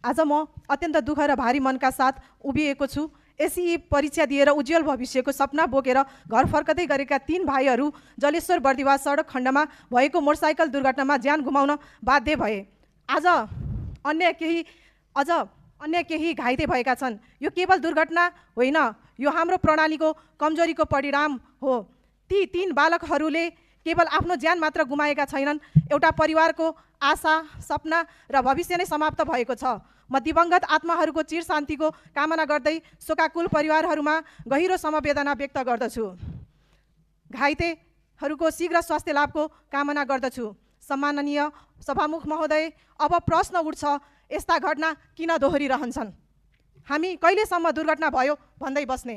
आज म अत्यन्त दुःख र भारी मनका साथ उभिएको छु। एसई परीक्षा दिएर उज्जवल भविष्यको सपना बोकेर घर फर्कदै गरेका 3 भाइहरू जलेश्वर बर्दिवास सडक खण्डमा भएको मोटरसाइकल दुर्घटनामा ज्यान गुमाउन बाध्य भए। आज अन्य केही घाइते भएका छन्। यो केवल दुर्घटना होइन, यो हाम्रो प्रणालीको कमजोरीको परिणाम हो। ती 3 बालकहरूले केवल आफ्नो ज्यान मात्र गुमाएका छैनन्, एउटा परिवारको आशा, सपना र भविष्य नै समाप्त भएको छ। म दिवंगत आत्माहरूको चिर शान्तिको कामना गर्दै शोकाकुल परिवारहरूमा गहिरो समवेदना व्यक्त गर्दछु। घाइतेहरूको शीघ्र स्वास्थ्य लाभको कामना गर्दछु। सम्माननीय सभामुख महोदय, अब प्रश्न उठ्छ, यस्ता घटना किन दोहोरिरहन्छन्? हामी कहिलेसम्म दुर्घटना भयो भन्दै बस्ने?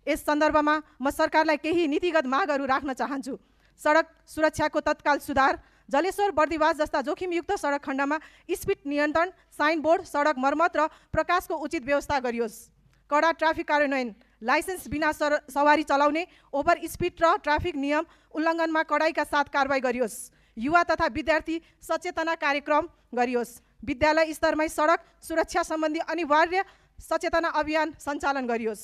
यस सन्दर्भमा म सरकारलाई केही नीतिगत मागहरू राख्न चाहन्छु। सडक सुरक्षाको तत्काल सुधार, जलेश्वर बर्दिवास जस्ता जोखिमयुक्त सडक खण्डमा स्पिड नियन्त्रण, साइनबोर्ड, सडक मर्मत र प्रकाशको उचित व्यवस्था गरियोस्। कडा ट्राफिक कार्यान्वयन, लाइसेन्स बिना सवारी चलाउने, ओभर स्पिड र ट्राफिक नियम उल्लङ्घनमा कडाइका साथ कारबाही गरियोस्। युवा तथा विद्यार्थी सचेतना कार्यक्रम गरियोस्। विद्यालय स्तरमै सडक सुरक्षा सम्बन्धी अनिवार्य सचेतना अभियान सञ्चालन गरियोस्।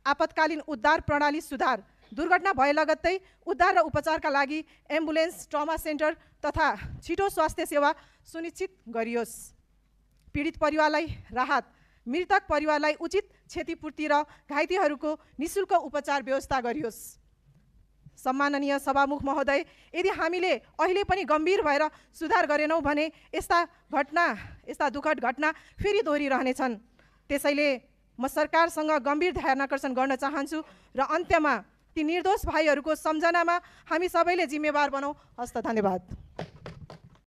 आपतकालीन उद्धार प्रणाली सुधार, दुर्घटना भए लगत्तै उद्धार र उपचारका लागि एम्बुलेन्स, ट्रमा सेन्टर तथा छिटो स्वास्थ्य सेवा सुनिश्चित गरियोस्। पीडित परिवारलाई राहत, मृतक परिवारलाई उचित क्षतिपूर्ति र घाइतेहरूको निःशुल्क उपचार व्यवस्था गरियोस्। सम्माननीय सभामुख महोदय, यदि हामीले अहिले पनि गम्भीर भएर सुधार गरेनौँ भने यस्ता दुःखद घटना फेरि दोहोरिरहनेछन्। त्यसैले म सरकारसँग गम्भीर ध्यानाकर्षण गर्न चाहन्छु र अन्त्यमा ती निर्दोष भाइहरूको सम्झनामा हामी सबैले जिम्मेवार बनौँ। हस्त, धन्यवाद।